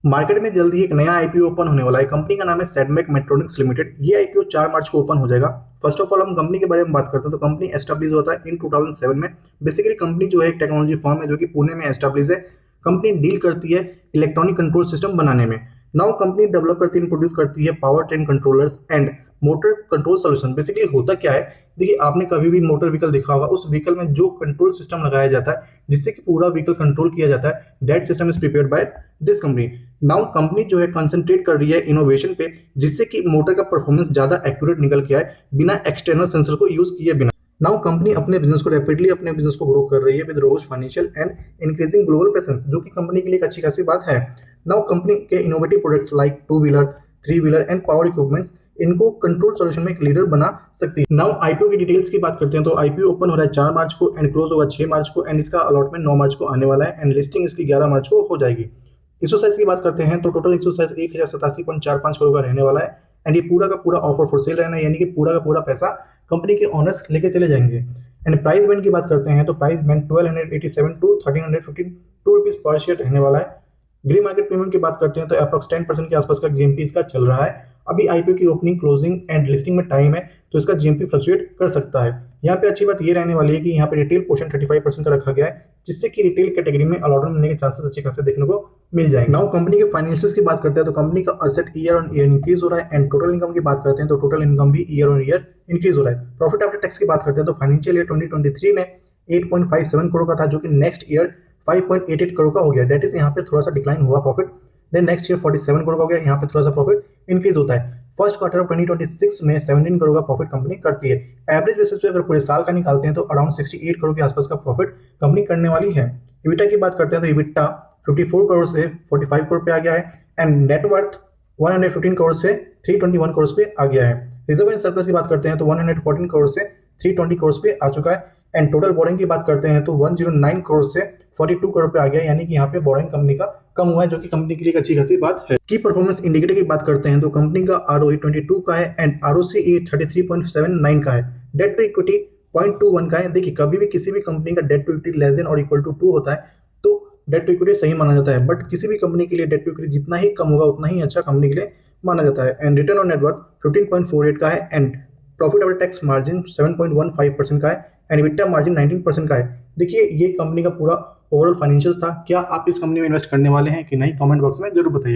Market में जल्दी एक नया आईपीओ ओपन होने वाला है। कंपनी का नाम है सेडमेक मेट्रोनिक्स लिमिटेड। ये आईपीओ 4 मार्च को ओपन हो जाएगा। फर्स्ट ऑफ ऑल हम कंपनी के बारे में बात करते हैं तो कंपनी एस्टैब्लिश होता है इन 2007 में। बेसिकली कंपनी जो है एक टेक्नोलॉजी फर्म है जो कि पुणे में एस्टैब्लिश है। कंपनी डील करती है इलेक्ट्रॉनिक कंट्रोल सिस्टम बनाने में। नाउ कंपनी डेवलप करती है, प्रोड्यूस करती है power train controllers and motor control solution. Basically होता क्या है, देखिए आपने कभी भी मोटर व्हीकल देखा होगा, उस व्हीकल में जो कंट्रोल सिस्टम लगाया जाता है जिससे कि पूरा व्हीकल कंट्रोल किया जाता है, that system is prepared by this company. Now company जो है कंसंट्रेट कर रही है इनोवेशन पे, जिससे कि मोटर का परफॉर्मेंस ज्यादा एक्यूरेट निकल के आए बिना एक्सटर्नल सेंसर को यूज किए बिना। नाउ कंपनी अपने बिजनेस को रैपिडली अपने बिजनेस को ग्रो कर रही है with robust financial and increasing global presence, जो कि कंपनी के लिए एक अच्छी खासी बात है। नाउ कंपनी के innovative products like two wheeler, three wheeler and power equipments इनको कंट्रोल सॉल्यूशन में एक लीडर बना सकती है। नाउ आईपीओ की डिटेल्स की बात करते हैं तो आईपीओ ओपन हो रहा है 4 मार्च को एंड क्लोज होगा 6 मार्च को एंड इसका अलॉटमेंट 9 मार्च को आने वाला है एंड लिस्टिंग इसकी 11 मार्च को हो जाएगी। इशू साइज की बात करते हैं तो टोटल इशू साइज 1087.45 करोड़ का रहने वाला है एंड ये पूरा का पूरा ऑफर फॉर सेल रहना है, यानी कि पूरा का पूरा पैसा कंपनी के ओनर्स लेके चले जाएंगे। एंड प्राइस बैंड की बात करते हैं तो प्राइस बैंड 1287 टू 1352 रुपीज पर शेयर रहने वाला है। ग्रे मार्केट प्रीमियम की बात करते हैं तो अप्रॉक्स 10% के आसपास का जीएमपी इसका चल रहा है। अभी आईपीओ की ओपनिंग, क्लोजिंग एंड लिस्टिंग में टाइम है तो इसका जीएमपी फ्लक्चुएट कर सकता है। यहाँ पे अच्छी बात ये रहने वाली है कि यहाँ पे रिटेल पोर्शन 35% का रखा गया है, जिससे कि रिटेल कैटेगरी में अलॉटमेंट मिलने के चांसेस अच्छे खासे देखने को मिल जाएंगे। नाउ कंपनी के फाइनेंशियल्स की बात करते हैं तो कंपनी का asset year on year increase हो रहा है एंड टोटल इनकम की बात करते हैं तो टोटल इनकम भी ईयर ऑन ईयर इंक्रीज हो रहा है। प्रॉफिट आफ्टर टैक्स की बात करते हैं तो फाइनेंशियल ईयर 2023 में 8.57 करोड़ का था, जो कि नेक्स्ट ईयर 5.88 करोड़ का हो गया। डेट इज यहाँ पे थोड़ा सा डिक्लाइन हुआ profit. Then next year 47 crore का हो गया, यहाँ पे थोड़ा सा प्रॉफिट इंक्रीज होता है। फर्स्ट क्वार्टर ऑफ 2026 में 17 करोड़ का प्रॉफिट कंपनी करती है। एवरेज बेसिस पे अगर पूरे साल का निकालते हैं तो अराउंड 68 करोड़ के आसपास का प्रॉफिट कंपनी करने वाली है। इबिटा की बात करते हैं तो इबिटा 54 करोड़ से 45 करोड़ पे आ गया है एंड नेटवर्थ 115 करोड़ से 321 करोड़ पे आ गया है। रिजर्व एंड सरप्लस की बात करते हैं तो 114 करोड़ से 320 करोड़ पे आ चुका है एंड टोटल बोरिंग की बात करते हैं तो 109 करोड़ से 42 करोड़ पे आ गया, यानी कि यहाँ पे बोरिंग कंपनी का कम हुआ है, जो कि कंपनी के लिए एक अच्छी खासी बात है। की परफॉर्मेंस इंडिकेटर की बात करते हैं तो कंपनी का ROE 22 का है एंड ROCE 33.79 का है। डेट टू इक्विटी 0.21 का है। देखिए कभी भी किसी भी कंपनी का debt to equity less than और इक्वल टू 2 होता है तो डेट टू इक्विटी सही माना जाता है, बट किसी भी कंपनी के लिए डेट टू इक्विटी जितना ही कम होगा उतना ही अच्छा कंपनी के लिए माना जाता है। एंड रिटर्न ऑन नेटवर्थ 15.48 का है and profit after tax margin 7.15% का है एंड इबिटा मार्जिन 19% का है। देखिए ये कंपनी का पूरा ओवरऑल फाइनेंशियल्स था। क्या आप इस कंपनी में इन्वेस्ट करने वाले हैं कि नहीं, कमेंट बॉक्स में जरूर बताइए।